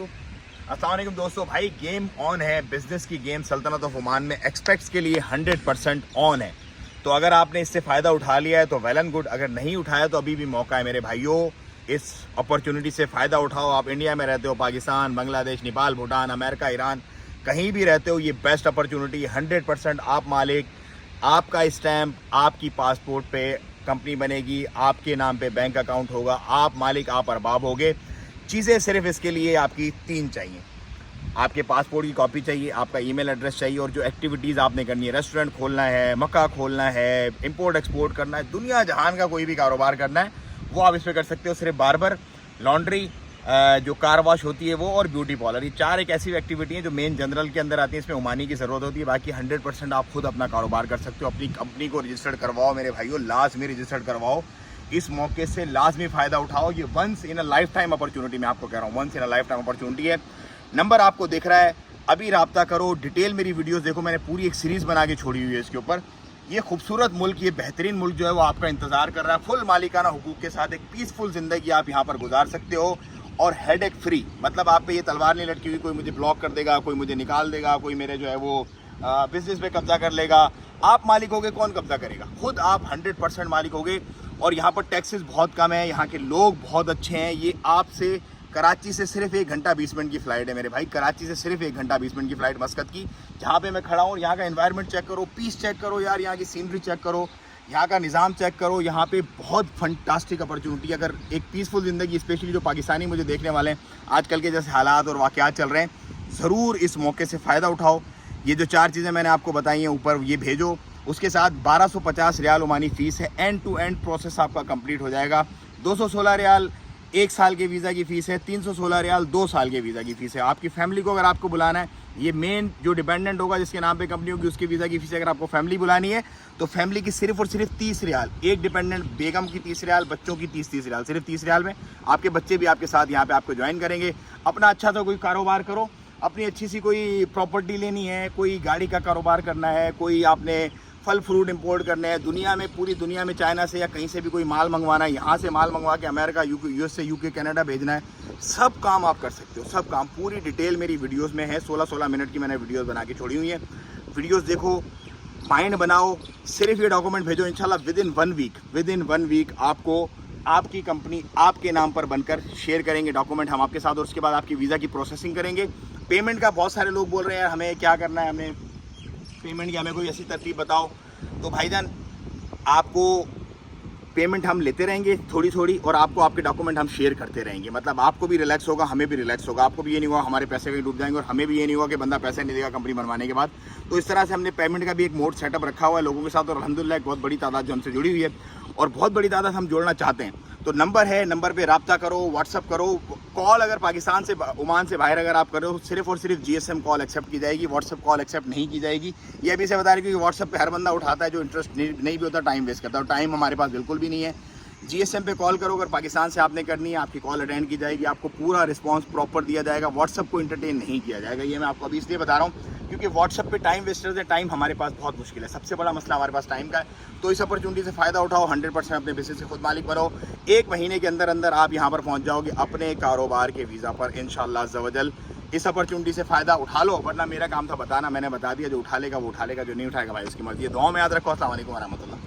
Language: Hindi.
अस्सलाम वालेकुम दोस्तों, भाई गेम ऑन है। बिजनेस की गेम सल्तनत ऑफ ओमान में एक्सपेक्ट्स के लिए 100% ऑन है। तो अगर आपने इससे फ़ायदा उठा लिया है तो वेल एंड गुड, अगर नहीं उठाया तो अभी भी मौका है मेरे भाइयों। इस अपॉर्चुनिटी से फ़ायदा उठाओ। आप इंडिया में रहते हो, पाकिस्तान, बांग्लादेश, नेपाल, भूटान, अमेरिका, ईरान, कहीं भी रहते हो, ये बेस्ट अपॉर्चुनिटी 100% आप मालिक, आपका स्टैम्प, आपकी पासपोर्ट पे कंपनी बनेगी, आपके नाम पे बैंक अकाउंट होगा, आप मालिक, आप अरबाब होगे। चीज़ें सिर्फ इसके लिए आपकी 3 चाहिए। आपके पासपोर्ट की कॉपी चाहिए, आपका ईमेल एड्रेस चाहिए, और जो एक्टिविटीज़ आपने करनी है, रेस्टोरेंट खोलना है, मक्का खोलना है, इंपोर्ट एक्सपोर्ट करना है, दुनिया जहान का कोई भी कारोबार करना है, वो आप इस पर कर सकते हो। सिर्फ बार्बर, लॉन्ड्री, जो कार वॉश होती है वो, और ब्यूटी पार्लर, ये 4 एक ऐसी एक्टिविटी हैं जो मेन जनरल के अंदर आती है। इसमें ओमानी की ज़रूरत होती है। बाकी 100% आप खुद अपना कारोबार कर सकते हो। अपनी कंपनी को रजिस्टर्ड करवाओ मेरे भाइयों, लाजमी रजिस्टर्ड करवाओ। इस मौके से लाजमी फ़ायदा उठाओ। ये once in a lifetime opportunity, मैं आपको कह रहा हूँ, once in a lifetime opportunity है। नंबर आपको दिख रहा है, अभी राब्ता करो। डिटेल मेरी वीडियोस देखो, मैंने पूरी एक सीरीज़ बना के छोड़ी हुई है इसके ऊपर। ये खूबसूरत मुल्क, ये बेहतरीन मुल्क जो है वो आपका इंतज़ार कर रहा है। फुल मालिकाना हुकूक के साथ एक पीसफुल ज़िंदगी आप यहाँ पर गुजार सकते हो, और हेडेक फ्री। मतलब आप पे ये तलवार नहीं लटकी हुई, कोई मुझे ब्लॉक कर देगा, कोई मुझे निकाल देगा, कोई मेरे जो है वो बिजनेस पे कब्जा कर लेगा। आप मालिक होगे, कौन कब्जा करेगा? खुद आप 100% मालिक होगे। और यहाँ पर टैक्सेस बहुत कम है, यहाँ के लोग बहुत अच्छे हैं। ये आपसे कराची से सिर्फ 1 घंटा 20 मिनट की फ़्लाइट है मेरे भाई। कराची से सिर्फ 1 घंटा 20 मिनट की फ़्लाइट मस्कत की, जहाँ पे मैं खड़ा हूँ। यहाँ का एनवायरनमेंट चेक करो, पीस चेक करो यार, यहाँ की सीनरी चेक करो, यहाँ का निज़ाम चेक करो। यहाँ पे बहुत फंटास्टिक अपॉर्चुनिटी। अगर एक पीसफुल ज़िंदगी, स्पेशली जो पाकिस्तानी मुझे देखने वाले हैं, आजकल के जैसे हालात और वाक़यात चल रहे हैं, ज़रूर इस मौके से फ़ायदा उठाओ। ये जो 4 चीज़ें मैंने आपको बताई हैं ऊपर, ये भेजो। उसके साथ 1250 रियाल ओमानी फ़ीस है। एंड टू एंड प्रोसेस आपका कंप्लीट हो जाएगा। 216 रियाल 1 साल के वीज़ा की फ़ीस है, 316 रियाल 2 साल के वीज़ा की फ़ीस है। आपकी फैमिली को अगर आपको बुलाना है, ये मेन जो डिपेंडेंट होगा जिसके नाम पे कंपनी होगी, उसकी वीज़ा की फ़ीस अगर आपको फैमिली बुलानी है तो फैमिली की सिर्फ और सिर्फ 30 रियाल। एक डिपेंडेंट बेगम की 30 रियाल, बच्चों की 30 रियाल, सिर्फ 30 रियाल में आपके बच्चे भी आपके साथ यहाँ पे आपको ज्वाइन करेंगे। अपना अच्छा सा कोई कारोबार करो, अपनी अच्छी सी कोई प्रॉपर्टी लेनी है, कोई गाड़ी का कारोबार करना है, कोई आपने फल फ्रूट इंपोर्ट करने हैं, दुनिया में, पूरी दुनिया में, चाइना से या कहीं से भी कोई माल मंगवाना है, यहाँ से माल मंगवा के अमेरिका, यूएस से यूके, कनाडा भेजना है, सब काम आप कर सकते हो। सब काम, पूरी डिटेल मेरी वीडियोस में है। 16-16 मिनट की मैंने वीडियोस बना के छोड़ी हुई हैं। वीडियोस देखो, माइंड बनाओ, सिर्फ ये डॉक्यूमेंट भेजो। इंशाल्लाह विद इन वन वीक आपको आपकी कंपनी आपके नाम पर बनकर शेयर करेंगे डॉक्यूमेंट हम आपके साथ, और उसके बाद आपकी वीज़ा की प्रोसेसिंग करेंगे। पेमेंट का बहुत सारे लोग बोल रहे हैं यार हमें क्या करना है, हमें पेमेंट की हमें कोई ऐसी तरतीब बताओ। तो भाईजान, आपको पेमेंट हम लेते रहेंगे थोड़ी थोड़ी, और आपको आपके डॉक्यूमेंट हम शेयर करते रहेंगे। मतलब आपको भी रिलैक्स होगा, हमें भी रिलैक्स होगा। आपको भी ये नहीं होगा हमारे पैसे कहीं डूब जाएंगे, और हमें भी ये नहीं होगा कि बंदा पैसे नहीं देगा कंपनी बनवाने के बाद। तो इस तरह से हमने पेमेंट का भी एक मोड सेटअप रखा हुआ है लोगों के साथ, और अल्हम्दुलिल्लाह एक बहुत बड़ी तादाद जो हमसे जुड़ी हुई है, और बहुत बड़ी तादाद हम जोड़ना चाहते हैं। तो नंबर है, नंबर पे रब्ता करो, व्हाट्सअप करो। कॉल अगर पाकिस्तान से, ओमान से बाहर अगर आप करो, सिर्फ और सिर्फ GSM कॉल एक्सेप्ट की जाएगी, व्हाट्सअप कॉल एक्सेप्ट नहीं की जाएगी। ये अभी से बता रही, क्योंकि व्हाट्सअप पे हर बंदा उठाता है जो इंटरेस्ट नहीं भी होता, टाइम वेस्ट करता है, और टाइम हमारे पास बिल्कुल भी नहीं है। GSM पे कॉल करो, अगर पाकिस्तान से आपने करनी है, आपकी कॉल अटेंड की जाएगी, आपको पूरा रिस्पांस प्रॉपर दिया जाएगा। व्हाट्सअप को इंटरटेन नहीं किया जाएगा। ये मैं आपको अभी इसलिए बता रहा हूँ क्योंकि व्हाट्सअप पे टाइम वेस्टर्स है। टाइम हमारे पास बहुत मुश्किल है, सबसे बड़ा मसला हमारे पास टाइम का है। तो इस अपॉर्चुनिटी से फ़ायदा उठाओ, 100% अपने बिजनेस से खुद मालिक बनो। 1 महीने के अंदर अंदर आप यहाँ पर पहुँच जाओगे अपने कारोबार के वीज़ा पर इंशाअल्लाह अज़्ज़ व जल। इस अपॉर्चुनिटी से फ़ायदा उठा लो, वरना मेरा काम था बताना, मैंने बता दिया। जो उठा लेगा वो उठा लेगा, जो नहीं उठाएगा भाई उसकी मर्ज़ी है। दुआ में याद रखो। अस्सलाम वालेकुम व रहमतुल्लाह।